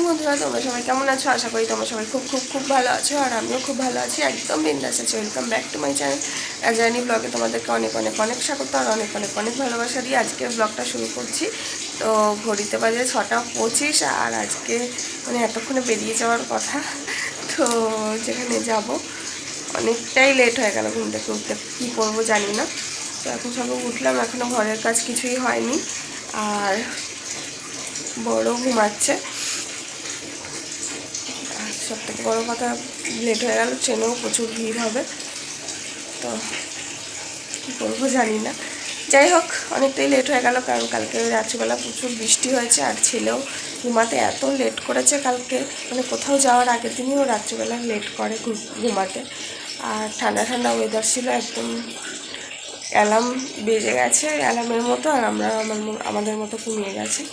বন্ধুরা, তোমরা সবাই কেমন আছো? আশা করি তোমরা সবাই খুব খুব খুব ভালো আছো, আর আমিও খুব ভালো আছি, একদম বিন্দাস আছি। Welcome back to my channel journey ব্লগে। তোমাদেরকে অনেক অনেক অনেক স্বাগত আর অনেক অনেক অনেক ভালোবাসা দিয়ে আজকে ব্লগটা শুরু করছি। তো ঘড়িতে বাজে 6:25, আর আজকে মানে এতক্ষণে বেরিয়ে যাওয়ার কথা। তো যেখানে যাব অনেকটাই লেট হয়ে গেল, ঘুম থেকে উঠতে কী করবো জানি না। তো এখন সবে উঠলাম, এখনও ঘরের কাজ কিছুই হয়নি, আর বড় ঘুমাচ্ছে। আর সব থেকে বড়ো কথা, লেট হয়ে গেল, ট্রেনেও প্রচুর ভিড় হবে, তো কী করবো জানি না। যাই হোক, অনেকটাই লেট হয়ে গেল, কারণ কালকে রাত্রিবেলা প্রচুর বৃষ্টি হয়েছে, আর ছেলেও ঘুমাতে এত লেট করেছে কালকে, মানে কোথাও যাওয়ার আগের দিনও রাত্রিবেলা লেট করে ঘুমাতে। আর ঠান্ডা ঠান্ডা ওয়েদার ছিল, একদম অ্যালার্ম বেজে গেছে অ্যালার্মের মতো, আর আমরা আমাদের মতো ঘুমিয়ে গেছি।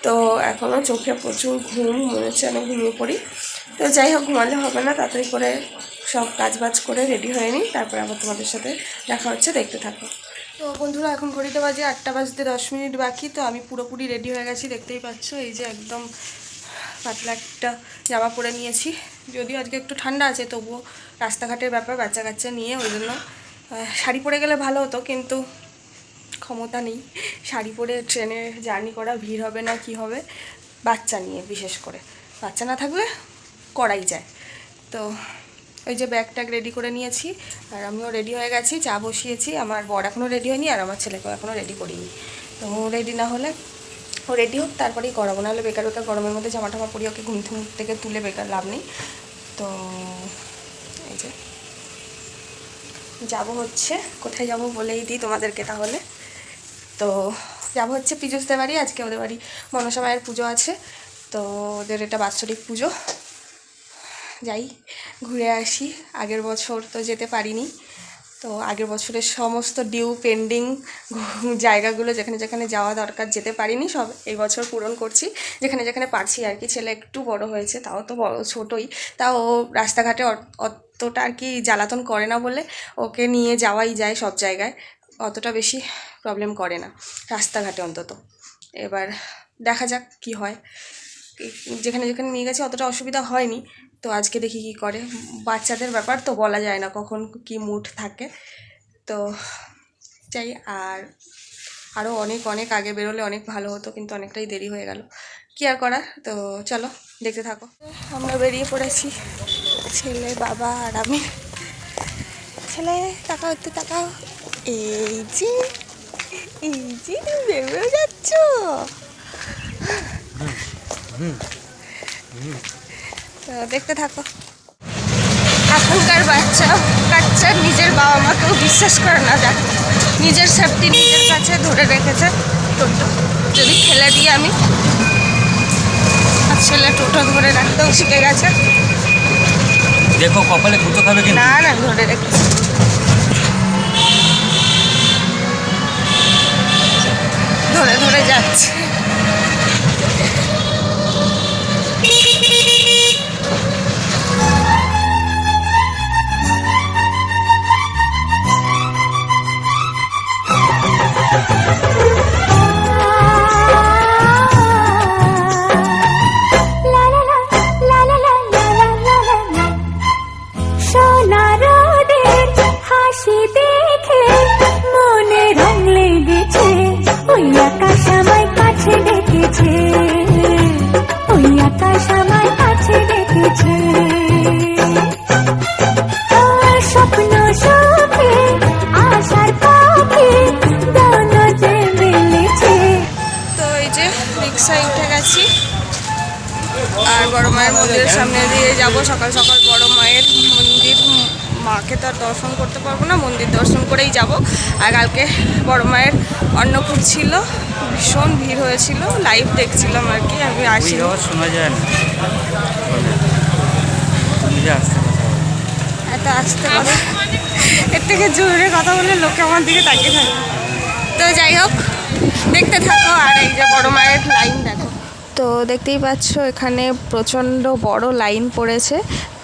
তো এখনও চোখে প্রচুর ঘুম, মনে হচ্ছে আমি ঘুমিয়ে পড়ি। তো যাই হোক, ঘুমালে হবে না, তাড়াতাড়ি করে সব কাজবাজ করে রেডি হয়ে নিই, তারপরে আবার তোমাদের সাথে দেখা হচ্ছে, দেখতে থাকো। তো বন্ধুরা, এখন ঘড়িতে বাজে 8:10 বাকি। তো আমি পুরোপুরি রেডি হয়ে গেছি, দেখতেই পাচ্ছ। এই যে একদম পাতলা একটা জামা পরে নিয়েছি, যদিও আজকে একটু ঠান্ডা আছে, তবুও রাস্তাঘাটের ব্যাপার, বাচ্চা কাচ্চা নিয়ে, ওই জন্য শাড়ি পরে গেলে ভালো হতো, কিন্তু ক্ষমতা নেই শাড়ি পরে ট্রেনে জার্নি করা, ভিড় হবে না কি হবে, বাচ্চা নিয়ে বিশেষ করে, বাচ্চা না থাকলে করাই যায়। তো ওই যে ব্যাগ ট্যাগ রেডি করে নিয়েছি, আর আমিও রেডি হয়ে গেছি, চা বসিয়েছি। আমার বর এখনও রেডি হয়নি, আর আমার ছেলেকেও এখনও রেডি করিনি। তো রেডি না হলে, ও রেডি হোক তারপরেই করাবো, নাহলে বেকার বেকার গরমের মধ্যে জামা টামা পরিয়ে ওকে ঘুম থেকে তুলে বেকার লাভ নেই। তো এই যে যাব হচ্ছে, কোথায় যাব বলেই দিই তোমাদেরকে তাহলে। তো যাব হচ্ছে পীযুষদের বাড়ি, আজকে ওদের বাড়ি মনসা মায়ের পুজো আছে, তো ওদের এটা বাৎসরিক পুজো। যাই ঘুরে আসি, আগের বছর তো যেতে পারিনি, তো আগের বছরের সমস্ত ডিউ পেন্ডিং জায়গাগুলো যেখানে যেখানে যাওয়া দরকার যেতে পারিনি, সব এই বছর পূরণ করছি যেখানে যেখানে পারছি আর কি। ছেলে একটু বড় হয়েছে, তাও তো বড় ছোটোই, তাও ও রাস্তাঘাটে অতটা আর কি জ্বালাতন করে না বলে ওকে নিয়ে যাওয়াই যায় সব জায়গায়, অতটা বেশি প্রবলেম করে না রাস্তাঘাটে অন্তত। এবার দেখা যাক কি হয়, যেখানে যেখানে নিয়ে গেছে অতটা অসুবিধা হয়নি, তো আজকে দেখি কি করে। বাচ্চাদের ব্যাপার তো বলা যায় না কখন কি মুড থাকে, তো চাই। আর আরও অনেক অনেক আগে বেরোলে অনেক ভালো হতো, কিন্তু অনেকটাই দেরি হয়ে গেল, কি আর করার। তো চলো দেখতে থাকো। আমরা বেরিয়ে পড়েছি, ছেলে, বাবা আর আমি। ছেলে তাকাও, একটু তাকাও, এই যে তুমি বেরোয় যাচ্ছ। তো দেখতে থাকো। এখনকার বাচ্চা কাচ্চা নিজের বাবা মাকেও বিশ্বাস করে না, দেখো নিজের সেফটি নিজের কাছে ধরে রেখেছে। টোটো যদি ফেলে দিই আমি, আর ছেলে টোটো ধরে রাখতেও শিখে গেছে। দেখো কপালে ফুটো খাবে কি না, না ধরে রেখেছে, ধরে ধরে যাচ্ছে। রিক্সায় উঠে গেছি, আর বড় মায়ের মন্দিরের সামনে দিয়ে যাব। সকাল সকাল বড় মায়ের মন্দির, মাকে তো আর দর্শন করতে পারবো না, মন্দির দর্শন করেই যাব। আর কালকে বড় মায়ের অন্নকূট ছিল, ভীষণ ভিড় হয়েছিল, লাইভ দেখছিলাম আর কি, আমি আসি। শোনা যায় না, এত আস্তে কথা, এর থেকে জোরে কথা বলে লোকে আমার দিকে তাকিয়ে থাকে। তো যাই হোক, দেখতে থাকো। আর এই যে বড় মায়ের লাইন দেখো, তো দেখতেই পাচ্ছ এখানে প্রচণ্ড বড় লাইন পড়েছে।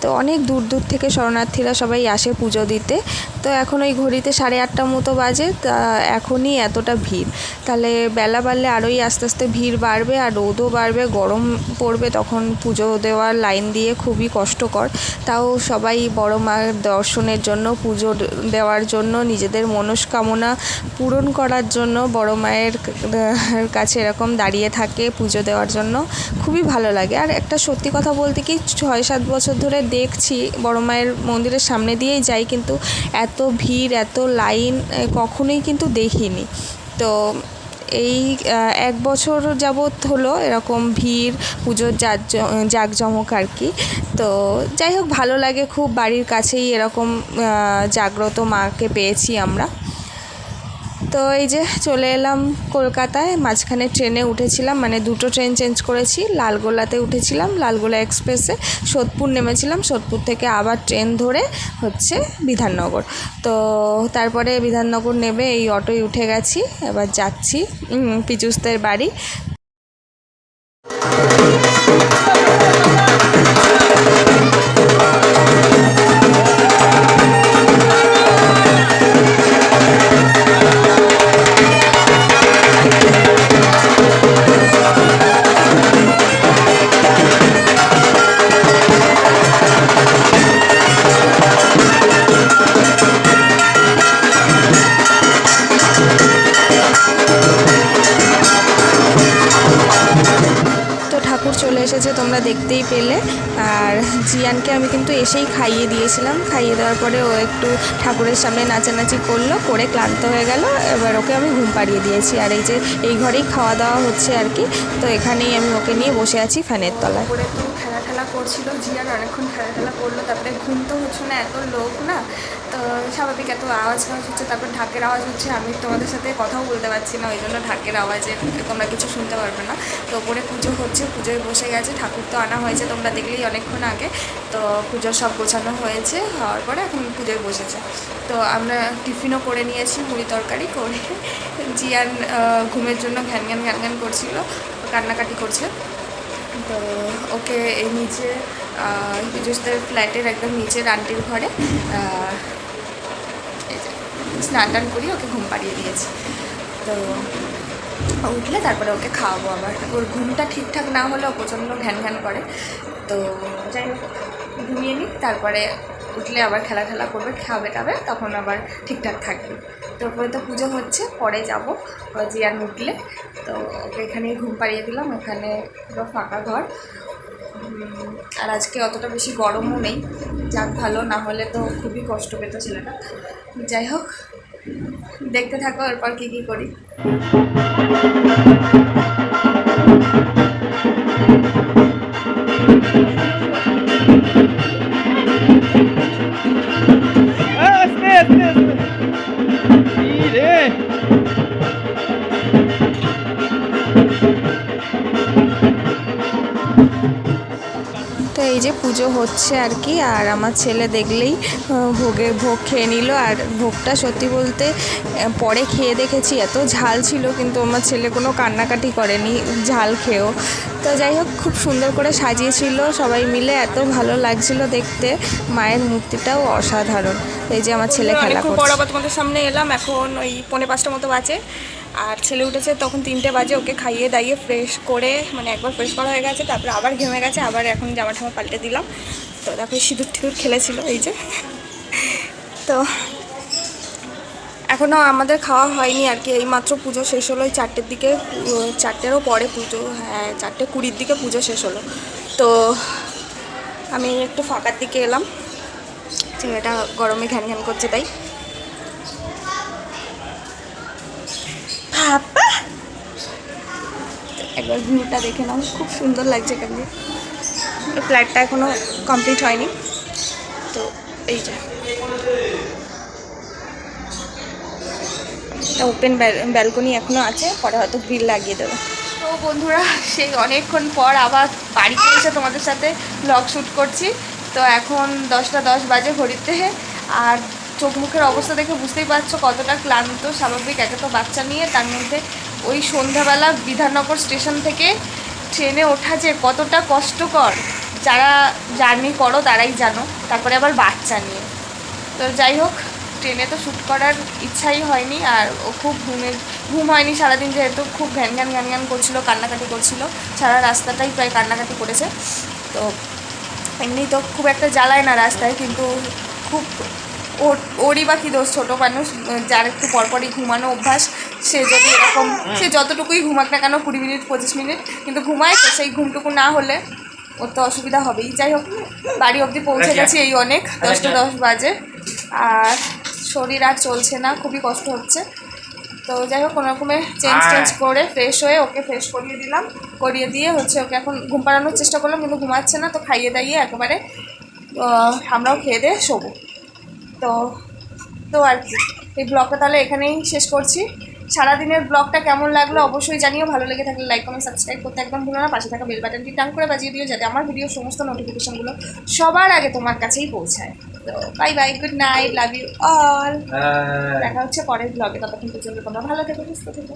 তো অনেক দূর দূর থেকে শরণার্থীরা সবাই আসে পুজো দিতে। তো এখন ওই ঘড়িতে 8:30 মতো বাজে, তা এখনই এতটা ভিড়। তাহলে বেলা বাড়লে আরোই আস্তে আস্তে ভিড় বাড়বে, আর রোদও বাড়বে, গরম পড়বে, তখন পুজো দেওয়ার লাইন দিয়ে খুবই কষ্টকর। তাও সবাই বড় মায়ের দর্শনের জন্য, পুজো দেওয়ার জন্য, নিজেদের মনস্কামনা পূরণ করার জন্য বড় মায়ের কাছে এরকম দাঁড়িয়ে থাকে পুজো দেওয়ার জন্য। খুবই ভালো লাগে। আর একটা সত্যি কথা বলতে কি, 6-7 বছর ধরে দেখছি বড় মায়ের মন্দিরের সামনে দিয়েই যাই, কিন্তু এত ভিড়, এত লাইন কখনোই কিন্তু দেখিনি। তো এই 1 বছর যাবৎ হলো এরকম ভিড়, পুজোর জাঁকজমক আর কি। তো যাই হোক, ভালো লাগে খুব। বাড়ির কাছেই এরকম জাগ্রত মাকে পেয়েছি আমরা। তো এই যে চলে এলাম কলকাতায়। মাঝখানে ট্রেনে উঠেছিলাম, মানে 2টো ট্রেন চেঞ্জ করেছি। লালগোলাতে উঠেছিলাম, লালগোলা এক্সপ্রেসে। সোদপুর নেমেছিলাম, সোদপুর থেকে আবার ট্রেন ধরে হচ্ছে বিধাননগর। তো তারপরে বিধাননগর নেমে এই অটোয় উঠে গেছি, এবার যাচ্ছি পীযূষদের বাড়ি। চলে এসেছে, তোমরা দেখতেই পেলে। আর জিয়ানকে আমি কিন্তু এসেই খাইয়ে দিয়েছিলাম। খাইয়ে দেওয়ার পরে ও একটু ঠাকুরের সামনে নাচানাচি করলো, করে ক্লান্ত হয়ে গেল। এবার ওকে আমি ঘুম পাড়িয়ে দিয়েছি। আর এই যে এই ঘরেই খাওয়া দাওয়া হচ্ছে আর কি। তো এখানেই আমি ওকে নিয়ে বসে আছি ফ্যানের তলায়। করে তো খেলা করছিল জিয়ান, অনেকক্ষণ খেলা করলো। তারপরে ঘুম তো হচ্ছে না, এত লোক না, তো স্বাভাবিক এত আওয়াজ হচ্ছে। তারপর ঢাকের আওয়াজ হচ্ছে, আমি তোমাদের সাথে কথাও বলতে পারছি না, ওই জন্য ঢাকের আওয়াজে তোমরা কিছু শুনতে পারবে না। তো ওপরে পুজো হচ্ছে, পুজোয় বসে গেছে। ঠাকুর তো আনা হয়েছে, তোমরা দেখলেই অনেকক্ষণ আগে। তো পুজো সব গোছানো হয়েছে, হওয়ার পরে এখন পুজোয় বসেছে। তো আমরা টিফিনও করে নিয়েছি, মুড়ি তরকারি করে। জিয়ান ঘুমের জন্য ঘ্যান ঘ্যান করছিল, কান্নাকাটি করছে। তো ওকে এই নিচে পীযূষদের ফ্ল্যাটের একদম নিচের আন্টির ঘরে এই যে স্নান টান করি ওকে ঘুম পাড়িয়ে দিয়েছি। তো উঠলে তারপরে ওকে খাওয়াবো। আবার ওর ঘুমটা ঠিকঠাক না হলেও প্রচণ্ড ঘ্যান করে। তো যাই হোক, ঘুমিয়ে নিই, তারপরে উঠলে আবার খেলা করবে, খাবে, তখন আবার ঠিকঠাক থাকবে। তো ওপরে তো পুজো হচ্ছে, পরে যাব জিয়ান উঠলে। তো ওকে এখানেই ঘুম পাড়িয়ে দিলাম। এখানে পুরো ফাঁকা ঘর, আর আজকে অতটা বেশি গরমও নেই। যাক ভালো, না হলে তো খুবই কষ্ট পেত ছেলেটা। যাই হোক, দেখতে থাকো এরপর কী করি। তো এই যে পুজো হচ্ছে আর কি। আর আমার ছেলে দেখলেই ভোগ খেয়ে নিল। আর ভোগটা সত্যি বলতে পরে খেয়ে দেখেছি এত ঝাল ছিল, কিন্তু আমার ছেলে কোনো কান্নাকাটি করেনি ঝাল খেয়েও। তো যাই হোক, খুব সুন্দর করে সাজিয়েছিল সবাই মিলে, এত ভালো লাগছিল দেখতে। মায়ের মূর্তিটাও অসাধারণ। এই যে আমার ছেলে খেলা করছে। বড় তোমাদের সামনে এলাম, এখন ওই 4:45 মতো বাজে। আর ছেলে উঠেছে তখন 3টে বাজে। ওকে খাইয়ে দাইয়ে ফ্রেশ করে, মানে একবার ফ্রেশ করা হয়ে গেছে, তারপরে আবার ঘেমে গেছে, আবার এখন জামা ঠামা পাল্টে দিলাম। তো দেখো সিঁদুর খেলেছিল এই যে। তো এখনও আমাদের খাওয়া হয়নি আর কি, এইমাত্র পুজো শেষ হলো। 4টের দিকে, 4টেরও পরে পুজো, হ্যাঁ 4:20 দিকে পুজো শেষ হলো। তো আমি একটু ফাঁকার দিকে এলাম, ছেলেটা গরমে ঘ্যান করছে তাই। একবার ভিউটা দেখে নাও, খুব সুন্দর লাগছে এখান দিয়ে। ফ্ল্যাটটা এখনও কমপ্লিট হয়নি। তো এই যে ওপেন ব্যালকনি এখনও আছে, পরে হয়তো গ্রিল লাগিয়ে দেবো। তো বন্ধুরা, সেই অনেকক্ষণ পর আবার বাড়িতে এসে তোমাদের সাথে ব্লগ শ্যুট করছি। তো এখন 10টা 10 বাজে ঘড়িতে। আর চোখ মুখের অবস্থা দেখে বুঝতেই পারছো কতটা ক্লান্ত। স্বাভাবিক, একে তো বাচ্চা নিয়ে, তার মধ্যে ওই সন্ধ্যাবেলা বিধাননগর স্টেশন থেকে ট্রেনে ওঠা যে কতটা কষ্টকর, যারা জার্নি করো তারাই জানো, তারপরে আবার বাচ্চা নিয়ে। তো যাই হোক, ট্রেনে তো শ্যুট করার ইচ্ছাই হয়নি, আর ও খুব ঘুম হয়নি সারাদিন, যেহেতু খুব ঘ্যান ঘ্যান করছিল, কান্নাকাটি করছিল, সারা রাস্তাটাই প্রায় কান্নাকাটি করেছে। তো এমনি তো খুব একটা জ্বালায় না রাস্তায়, কিন্তু খুব ওরই বা কী দোষ, ছোটো মানুষ, যার একটু পরপরই ঘুমানো অভ্যাস, সে যদি এরকম, সে যতটুকুই ঘুমাক না কেন, 20 মিনিট 25 মিনিট কিন্তু ঘুমায়, তো সেই ঘুমটুকু না হলে ওর তো অসুবিধা হবেই। যাই হোক, বাড়ি অবধি পৌঁছে গেছি এই অনেক, 10টা 10 বাজে, আর শরীর আর চলছে না, খুবই কষ্ট হচ্ছে। তো যাই হোক, কোনো রকমে চেঞ্জ করে ফ্রেশ হয়ে ওকে ফ্রেশ করিয়ে দিলাম, করিয়ে দিয়ে হচ্ছে ওকে এখন ঘুম পাড়ানোর চেষ্টা করলাম, কিন্তু ঘুমাচ্ছে না। তো খাইয়ে দাইয়ে একেবারে আমরাও খেয়ে দিয়ে শোবো। তো আর কি, এই ব্লগটা তাহলে এখানেই শেষ করছি। সারাদিনের ব্লগটা কেমন লাগলো অবশ্যই জানিও, ভালো লেগে থাকলে লাইক কমেন্ট সাবস্ক্রাইব করতে একদম ভুলো না, পাশে থাকা বেল বাটনটি টান করে বাজিয়ে দিও, যাতে আমার ভিডিও সমস্ত নোটিফিকেশনগুলো সবার আগে তোমার কাছেই পৌঁছায়। তো bye bye, good night, love you all. দেখা হচ্ছে পরের ব্লগে, ততক্ষণ পর্যন্ত তোমরা ভালো থেকো, সুস্থ থেকো।